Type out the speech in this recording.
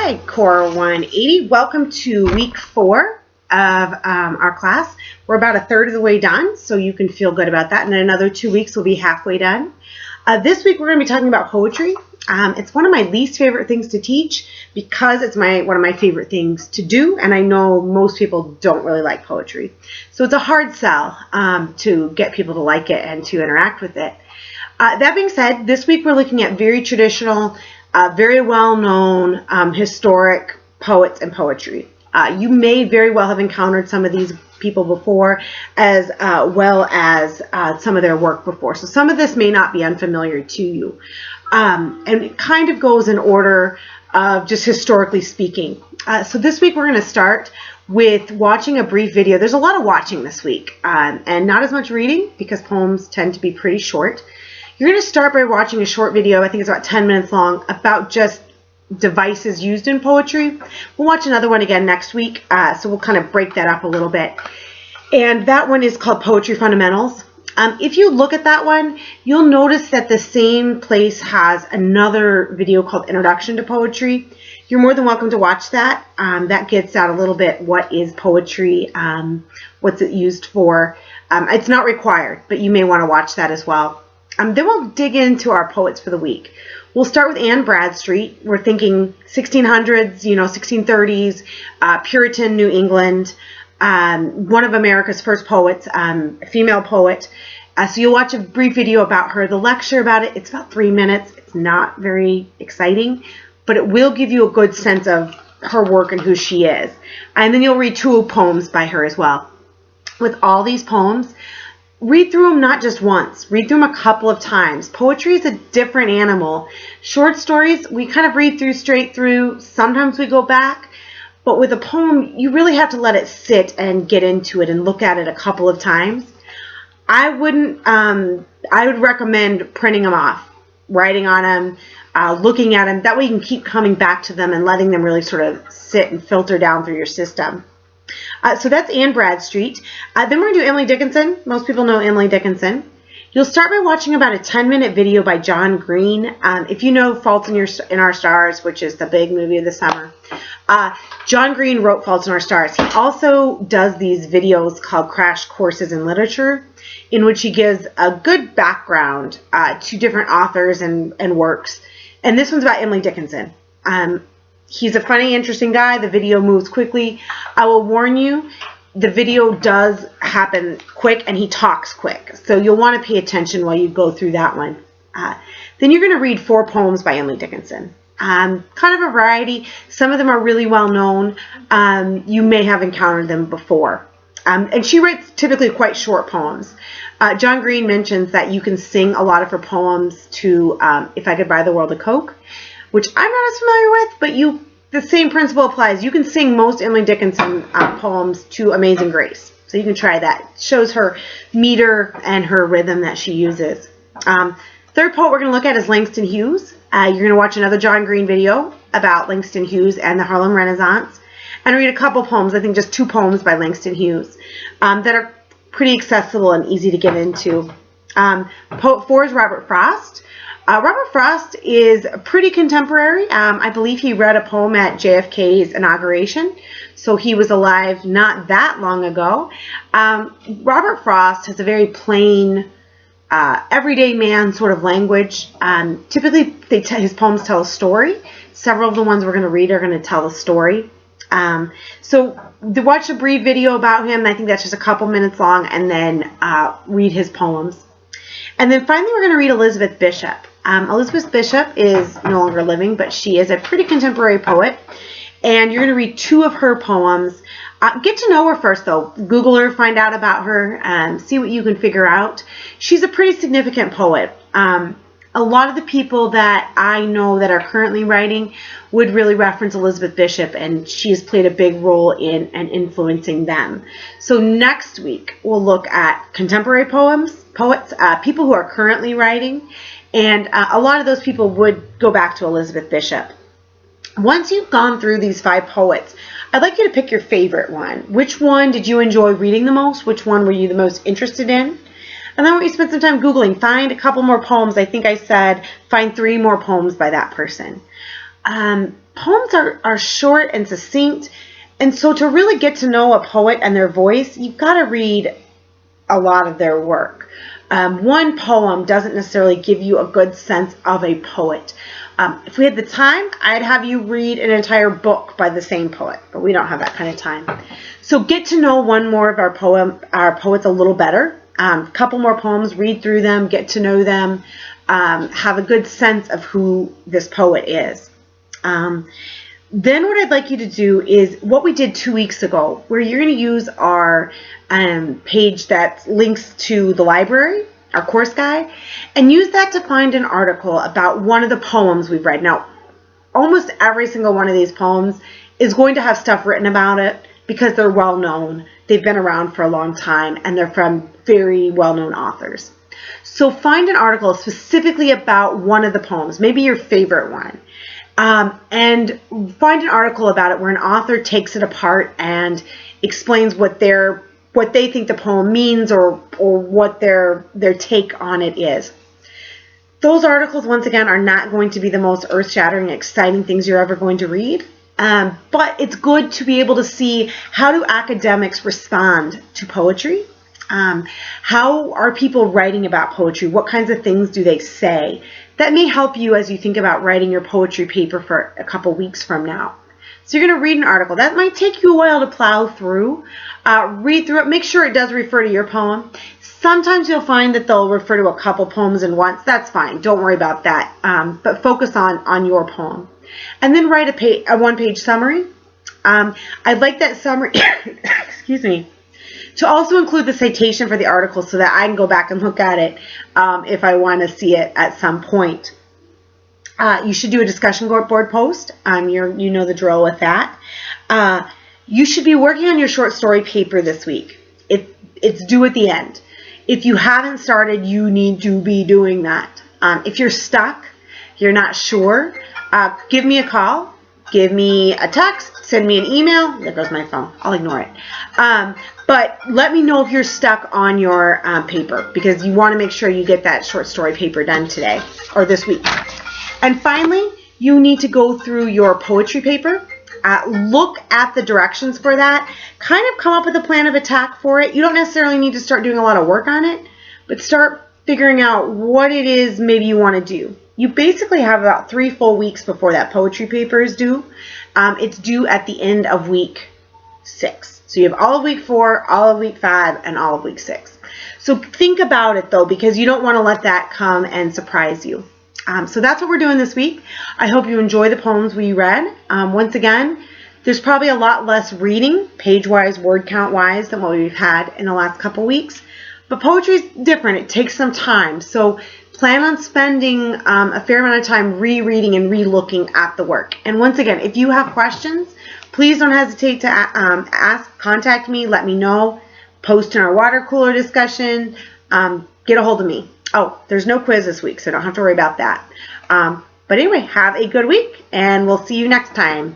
Hi, Core 180. Welcome to week 4 of our class. We're about a third of the way done, so you can feel good about that. And in another 2 weeks, we'll be halfway done. This week, we're going to be talking about poetry. It's one of my least favorite things to teach because it's one of my favorite things to do, and I know most people don't really like poetry. So it's a hard sell to get people to like it and to interact with it. That being said, this week we're looking at very traditional, very well-known historic poets and poetry. You may very well have encountered some of these people before, as well as some of their work before. So some of this may not be unfamiliar to you. And it kind of goes in order of just historically speaking. So this week we're going to start with watching a brief video. There's a lot of watching this week, and not as much reading because poems tend to be pretty short. You're going to start by watching a short video, I think it's about 10 minutes long, about just devices used in poetry. We'll watch another one again next week, so we'll kind of break that up a little bit. And that one is called Poetry Fundamentals. If you look at that one, you'll notice that the same place has another video called Introduction to Poetry. You're more than welcome to watch that. That gets at a little bit what is poetry, what's it used for. It's not required, but you may want to watch that as well. Then we'll dig into our poets for the week. We'll start with Anne Bradstreet. We're thinking 1600s, 1630s, Puritan New England, one of America's first poets, a female poet. So you'll watch a brief video about her. The lecture about it, it's about 3 minutes. It's not very exciting, but it will give you a good sense of her work and who she is. And then you'll read 2 poems by her as well. With all these poems, read through them not just once. Read through them a couple of times. Poetry is a different animal. Short stories, we kind of read through straight through. Sometimes we go back. But with a poem, you really have to let it sit and get into it and look at it a couple of times. I would recommend printing them off, writing on them, looking at them. That way you can keep coming back to them and letting them really sort of sit and filter down through your system. So that's Anne Bradstreet. Then we're going to do Emily Dickinson. Most people know Emily Dickinson. You'll start by watching about a 10-minute video by John Green. If you know Fault in Our Stars, which is the big movie of the summer, John Green wrote Fault in Our Stars. He also does these videos called Crash Courses in Literature, in which he gives a good background to different authors and works. And this one's about Emily Dickinson. He's a funny, interesting guy. The video moves quickly. I will warn you, the video does happen quick and he talks quick. So you'll want to pay attention while you go through that one. Then you're going to read 4 poems by Emily Dickinson. Kind of a variety. Some of them are really well known. You may have encountered them before. And she writes typically quite short poems. John Green mentions that you can sing a lot of her poems to If I Could Buy the World a Coke, which I'm not as familiar with, but the same principle applies. You can sing most Emily Dickinson poems to Amazing Grace. So you can try that. It shows her meter and her rhythm that she uses. Third poet we're going to look at is Langston Hughes. You're going to watch another John Green video about Langston Hughes and the Harlem Renaissance. And read a couple poems, I think just 2 poems by Langston Hughes, that are pretty accessible and easy to get into. Poet 4 is Robert Frost. Robert Frost is pretty contemporary. I believe he read a poem at JFK's inauguration, so he was alive not that long ago. Robert Frost has a very plain, everyday man sort of language. Typically, his poems tell a story. Several of the ones we're going to read are going to tell a story. So watch a brief video about him. I think that's just a couple minutes long, and then read his poems. And then finally, we're going to read Elizabeth Bishop. Elizabeth Bishop is no longer living, but she is a pretty contemporary poet. And you're going to read 2 of her poems. Get to know her first, though. Google her, find out about her, and see what you can figure out. She's a pretty significant poet. A lot of the people that I know that are currently writing would really reference Elizabeth Bishop, and she has played a big role in and influencing them. So next week, we'll look at contemporary poets, people who are currently writing, and a lot of those people would go back to Elizabeth Bishop. Once you've gone through these 5 poets, I'd like you to pick your favorite one. Which one did you enjoy reading the most? Which one were you the most interested in? And then I want you to spend some time Googling. Find a couple more poems. I think I said find 3 more poems by that person. poems are short and succinct, and so to really get to know a poet and their voice, you've got to read a lot of their work. One poem doesn't necessarily give you a good sense of a poet. If we had the time, I'd have you read an entire book by the same poet, but we don't have that kind of time. So get to know one more of our poets a little better. A couple more poems, read through them, get to know them, have a good sense of who this poet is. Then what I'd like you to do is what we did 2 weeks ago, where you're going to use our page that links to the library, our course guide, and use that to find an article about one of the poems we've read. Now, almost every single one of these poems is going to have stuff written about it because they're well known. They've been around for a long time, and they're from very well-known authors. So find an article specifically about one of the poems, maybe your favorite one. And find an article about it where an author takes it apart and explains what they think the poem means or what their take on it is. Those articles, once again, are not going to be the most earth-shattering, exciting things you're ever going to read. But it's good to be able to see how do academics respond to poetry. How are people writing about poetry? What kinds of things do they say? That may help you as you think about writing your poetry paper for a couple weeks from now. So you're going to read an article. That might take you a while to plow through. Read through it. Make sure it does refer to your poem. Sometimes you'll find that they'll refer to a couple poems in once. That's fine. Don't worry about that. But focus on your poem. And then write a one-page summary. I'd like that summary, excuse me, to also include the citation for the article so that I can go back and look at it if I want to see it at some point. You should do a discussion board post. You know the drill with that. You should be working on your short story paper this week. It's due at the end. If you haven't started, you need to be doing that. If you're stuck, you're not sure, give me a call, give me a text, send me an email. There goes my phone. I'll ignore it. But let me know if you're stuck on your paper, because you want to make sure you get that short story paper done today or this week. And finally, you need to go through your poetry paper. Look at the directions for that. Kind of come up with a plan of attack for it. You don't necessarily need to start doing a lot of work on it, but start figuring out what it is maybe you want to do. You basically have about 3 full weeks before that poetry paper is due. It's due at the end of week 6. So you have all of week 4, all of week 5, and all of week 6. So think about it, though, because you don't want to let that come and surprise you. So that's what we're doing this week. I hope you enjoy the poems we read. Once again, there's probably a lot less reading, page-wise, word count-wise, than what we've had in the last couple weeks. But poetry is different. It takes some time. So plan on spending a fair amount of time rereading and re-looking at the work. And once again, if you have questions, please don't hesitate to contact me, let me know, post in our water cooler discussion, get a hold of me. Oh, there's no quiz this week, so don't have to worry about that. But anyway, have a good week, and we'll see you next time.